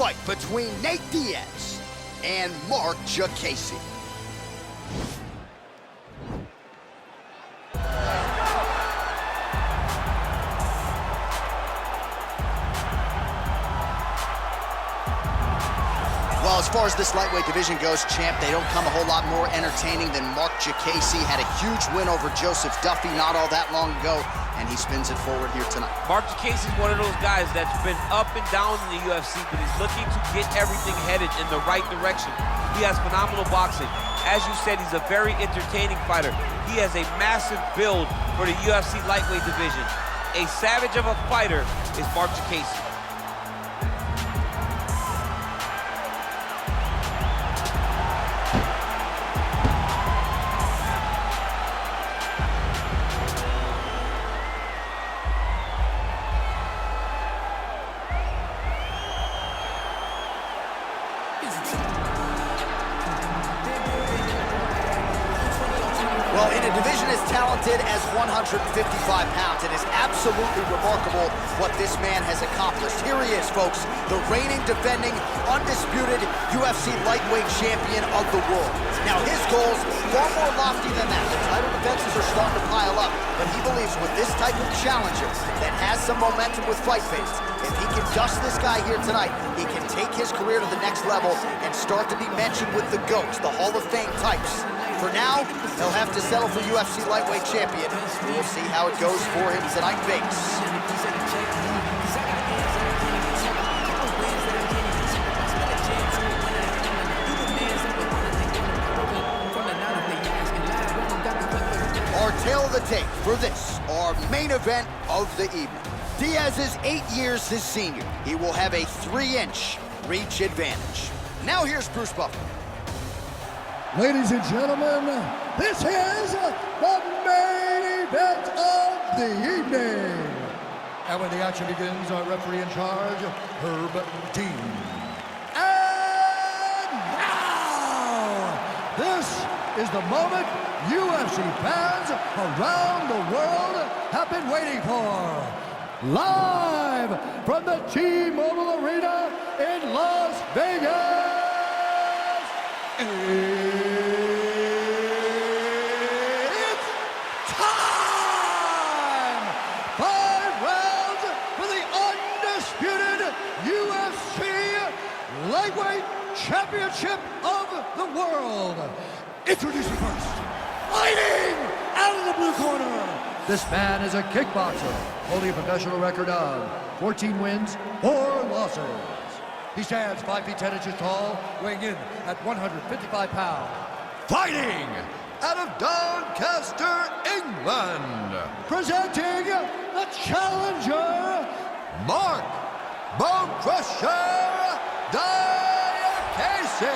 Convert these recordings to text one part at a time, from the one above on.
fight between Nate Diaz and Marc Diakese. Well, as far as this lightweight division goes, champ, they don't come a whole lot more entertaining than Marc Diakese. Had a huge win over Joseph Duffy not all that long ago, and he spins it forward here tonight. Marc Diakese is one of those guys that's been up and down in the UFC, but he's looking to get everything headed in the right direction. He has phenomenal boxing. As you said, he's a very entertaining fighter. He has a massive build for the UFC lightweight division. A savage of a fighter is Marc Diakese. Well, in a division as talented as 155 pounds, it is absolutely remarkable what this man has accomplished. Here he is, folks, the reigning, defending, undisputed UFC lightweight champion of the world. Now, his goals far more lofty than that. The title defenses are starting to pile up, but he believes with this type of challenger that has some momentum with fight fans, if he can dust this guy here tonight, he can take his career to the next level and start to be mentioned with the GOATs, the Hall of Fame types. For now, he'll have to settle for UFC lightweight champion. We'll see how it goes for him tonight in Vegas. Our tale of the tape for this, our main event of the evening. Diaz is 8 years his senior. He will have a 3-inch reach advantage. Now here's Bruce Buffer. Ladies and gentlemen, this is the main event of the evening. And when the action begins, our referee in charge, Herb Dean. And now, this is the moment UFC fans around the world have been waiting for. Live from the T-Mobile Arena in Las Vegas. It's time! 5 rounds for the undisputed UFC Lightweight Championship of the World. Introducing first, fighting out of the blue corner. This man is a kickboxer, holding a professional record of 14 wins, 4 losses. He stands 5 feet 10 inches tall, weighing in at 155 pounds. Fighting out of Doncaster, England. Presenting the challenger, Marc Bone Crusher Diakese.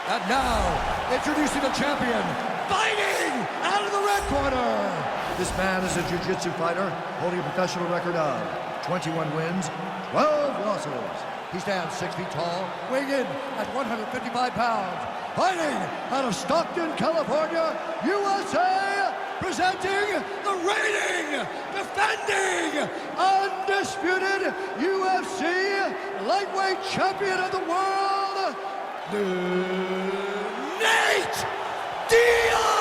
And now, introducing the champion, fighting out of the red corner. This man is a jiu-jitsu fighter, holding a professional record of 21 wins, 12 losses. He stands 6 feet tall, weighing in at 155 pounds. Fighting out of Stockton, California, USA, presenting the reigning, defending, undisputed UFC lightweight champion of the world, Nate Diaz!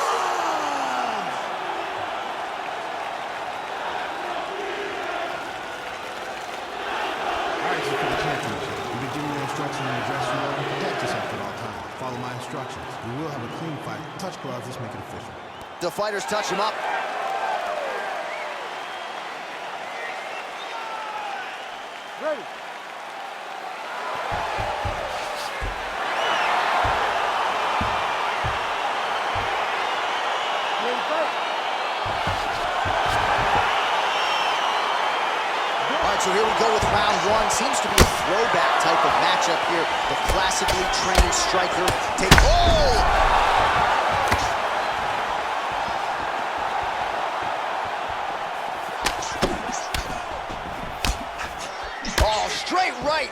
Instruction in the dressing room to protect yourself at all times. Follow my instructions. We will have a clean fight. Touch gloves, let's make it official. The fighters touch him up. Ready. So here we go with round 1. Seems to be a throwback type of matchup here. The classically trained striker take. Oh, straight right.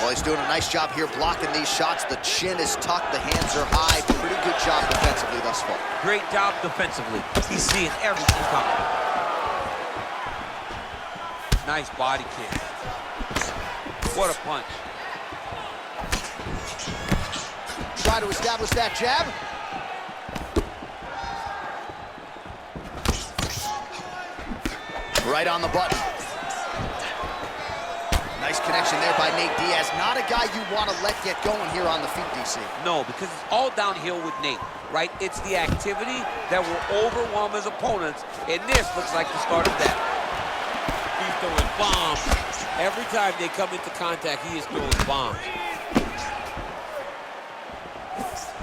Well, he's doing a nice job here blocking these shots. The chin is tucked, the hands are high. Pretty good job defensively thus far. Great job defensively. He's seeing everything coming. Nice body kick. What a punch. Try to establish that jab. Right on the button. Nice connection there by Nate Diaz. Not a guy you want to let get going here on the feet, DC. No, because it's all downhill with Nate, right? It's the activity that will overwhelm his opponents, and this looks like the start of that. He's throwing bombs. Every time they come into contact, he is throwing bombs.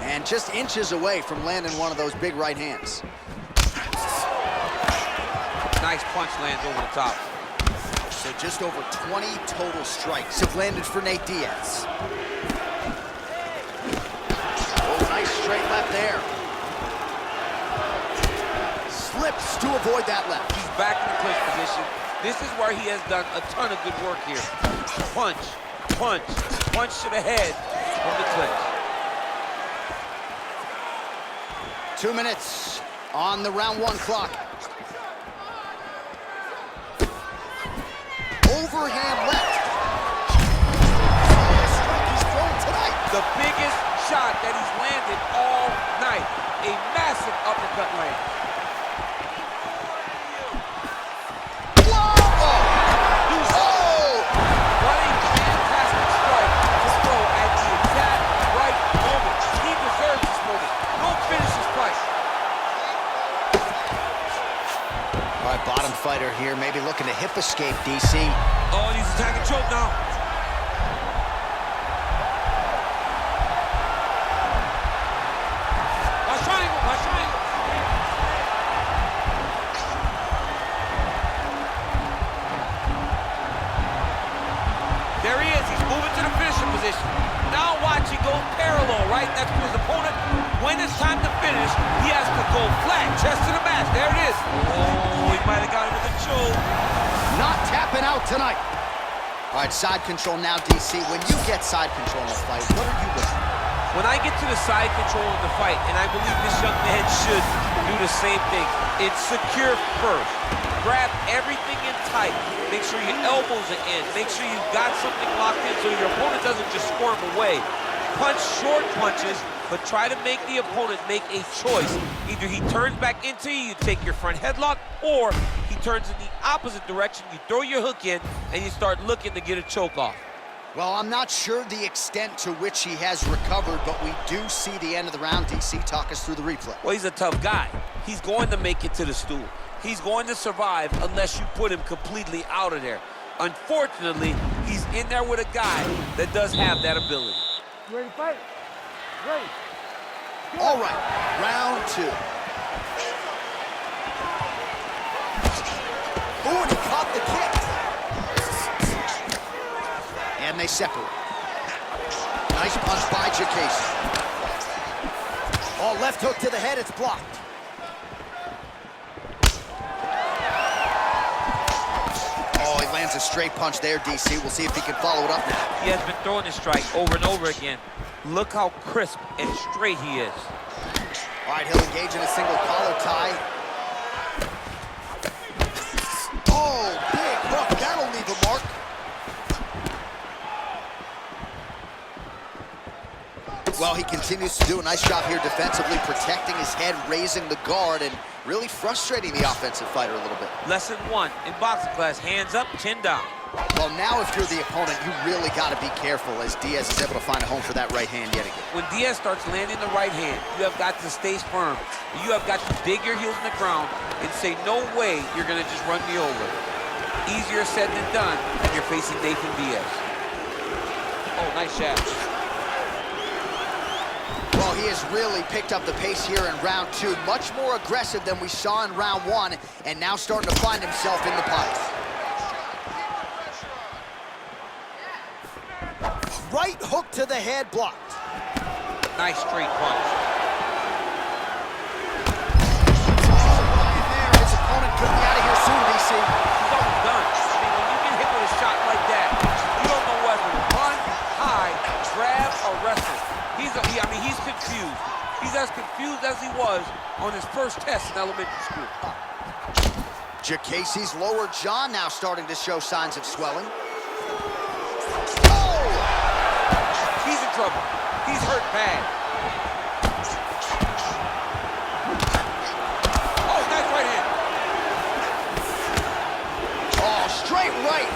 And just inches away from landing one of those big right hands. Nice punch lands over the top. So just over 20 total strikes have landed for Nate Diaz. Oh, nice straight left there. Slips to avoid that left. He's back in the clinch position. This is where he has done a ton of good work here. Punch, punch, punch to the head from the clinch. 2 minutes on the round 1 clock. Overhand left. Strike he's thrown tonight. The biggest shot that he's landed all night. A massive uppercut land. Whoa! Oh! What a fantastic strike to throw at the exact right moment. He deserves this moment. Don't finish his fight. All right, bottom fighter here, maybe looking to hip escape, DC. Oh, and he's attacking choke now. Watch triangle, watch triangle. There he is, he's moving to the finishing position. Now watch, he goes parallel, right? That's for his opponent. When it's time to finish, he has to go flat, chest to the mat. There it is. Oh, he might have got it with a choke. Not tapping out tonight. All right, side control now, DC. When you get side control in a fight, what are you doing? When I get to the side control in the fight, and I believe this young man should do the same thing, it's secure first. Grab everything in tight. Make sure your elbows are in. Make sure you've got something locked in so your opponent doesn't just squirm away. Punch short punches, but try to make the opponent make a choice. Either he turns back into you, you take your front headlock, or he turns in the opposite direction, you throw your hook in, and you start looking to get a choke off. Well, I'm not sure the extent to which he has recovered, but we do see the end of the round. DC, talk us through the replay. Well, he's a tough guy. He's going to make it to the stool. He's going to survive unless you put him completely out of there. Unfortunately, he's in there with a guy that does have that ability. You ready to fight? Ready. All right, round 2. Oh, and he caught the kick. And they separate. Nice punch by Diakese. Oh, left hook to the head, it's blocked. Oh, he lands a straight punch there, DC. We'll see if he can follow it up now. He has been throwing this strike over and over again. Look how crisp and straight he is. All right, he'll engage in a single collar tie. Oh, big hook. That'll leave a mark. Well, he continues to do a nice job here defensively, protecting his head, raising the guard, and really frustrating the offensive fighter a little bit. Lesson 1 in boxing class, hands up, chin down. Well, now if you're the opponent, you really got to be careful as Diaz is able to find a home for that right hand yet again. When Diaz starts landing the right hand, you have got to stay firm. You have got to dig your heels in the ground and say, no way you're going to just run me over. Easier said than done when you're facing Nathan Diaz. Oh, nice shot. Well, he has really picked up the pace here in round 2. Much more aggressive than we saw in round 1, and now starting to find himself in the pocket. Right hook to the head, blocked. Nice straight punch. There, his opponent could be out of here soon, DC. He's almost done. I mean, when you get hit with a shot like that, you don't know whether to run, in elementary school. Diakese's lower jaw now starting to show signs of swelling. Oh! He's in trouble. He's hurt bad. Oh, nice right hand. Oh, straight right.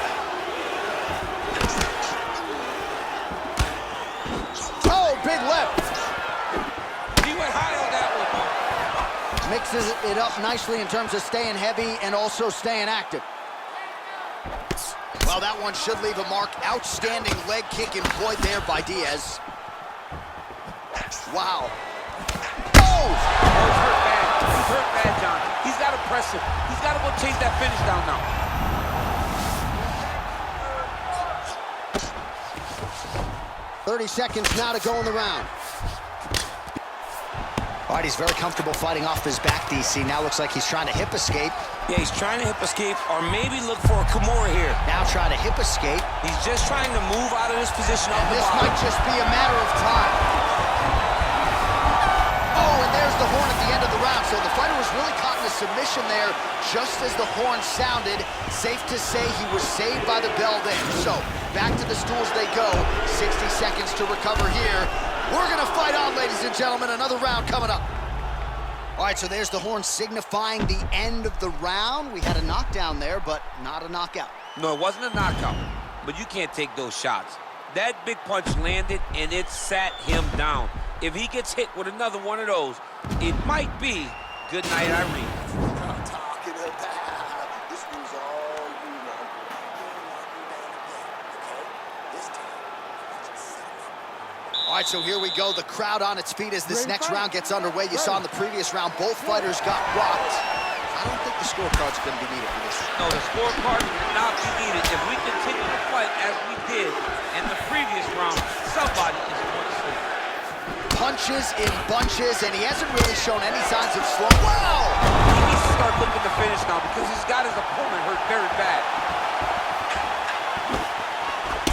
Oh, big left. He went high on that one. Mixes it up nicely in terms of staying heavy and also staying active. Well, that one should leave a mark. Outstanding leg kick employed there by Diaz. Wow. Oh! Oh, he's hurt bad. He's hurt bad, John. He's got to press him. He's got to go chase that finish down now. 30 seconds now to go in the round. All right, he's very comfortable fighting off his back, DC. Now looks like he's trying to hip escape. Yeah, he's trying to hip escape or maybe look for a Kimura here. Now trying to hip escape. He's just trying to move out of this position. And this might just be a matter of time. Oh, and there's the horn at the end of the round. So the fighter was really caught in a submission there just as the horn sounded. Safe to say he was saved by the bell then. So back to the stools they go. 60 seconds to recover here. We're going to fight on, ladies and gentlemen. Another round coming up. All right, so there's the horn signifying the end of the round. We had a knockdown there, but not a knockout. No, it wasn't a knockout, but you can't take those shots. That big punch landed, and it sat him down. If he gets hit with another one of those, it might be good night, Irene. I'm talking about. This was all you know. This time, watch yourself. All right, so here we go. The crowd on its feet as this next round gets underway. You saw in the previous round, both fighters got rocked. I don't think the scorecards are going to be needed for this. No, the scorecard will not be needed. If we continue to fight as we did in the previous round, somebody is going to sleep. Punches in bunches, and he hasn't really shown any signs of slow. Wow! He needs to start looking to finish now because he's got his opponent hurt very bad.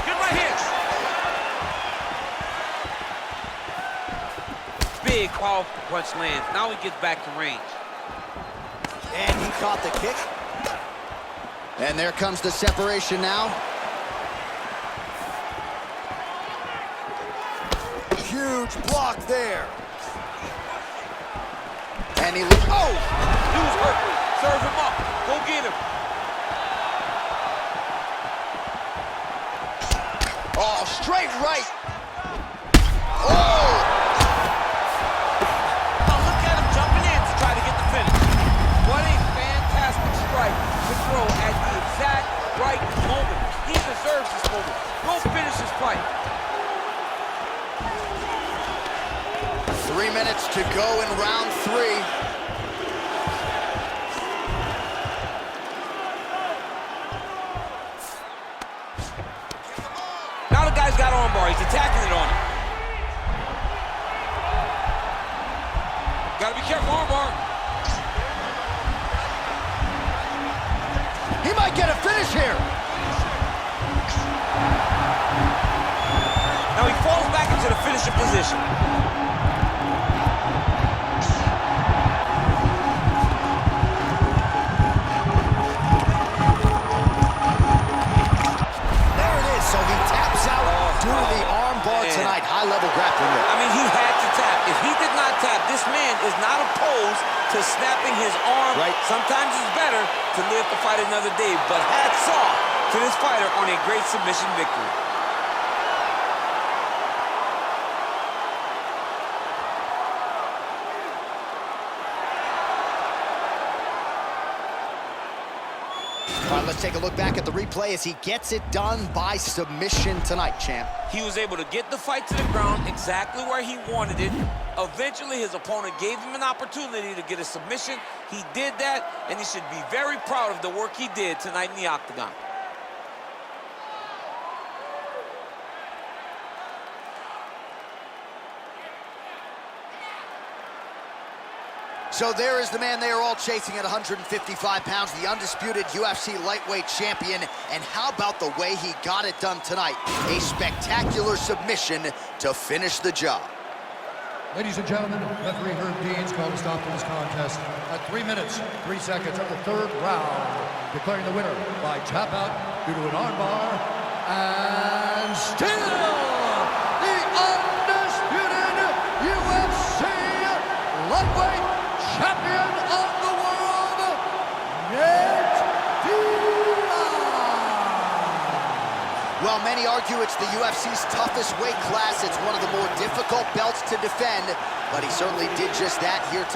Good right hand. Big, powerful punch lands. Now he gets back to range. And he caught the kick. And there comes the separation now. Huge block there. And he oh! Dude's hurt. Serve him up. Go get him. Oh, straight right. Oh! Throw at the exact right moment. He deserves this moment. Go finish this fight. 3 minutes to go in round 3. Now the guy's got armbar. He's attacking it on him. Gotta be careful, armbar. He might get a finish here. Now he falls back into the finishing position. There it is. So he taps out due to the arm bar tonight. High-level grappling there. I mean, he had to tap. If he did not tap, this man is not opposed to snapping his arm. Right. Sometimes it's better to live to fight another day, but hats off to this fighter on a great submission victory. All right, let's take a look back at the replay as he gets it done by submission tonight, champ. He was able to get the fight to the ground exactly where he wanted it. Eventually, his opponent gave him an opportunity to get a submission. He did that, and he should be very proud of the work he did tonight in the octagon. So there is the man they are all chasing at 155 pounds, the undisputed UFC lightweight champion. And how about the way he got it done tonight? A spectacular submission to finish the job. Ladies and gentlemen, referee Herb Dean's called a stop to this contest at 3 minutes, 3 seconds of the third round, declaring the winner by tap out due to an armbar, and still the undisputed UFC lightweight champion of the world, Marc Diakese. Well, many argue it's the UFC's toughest weight class. It's one of the more difficult belts to defend, but he certainly did just that here tonight.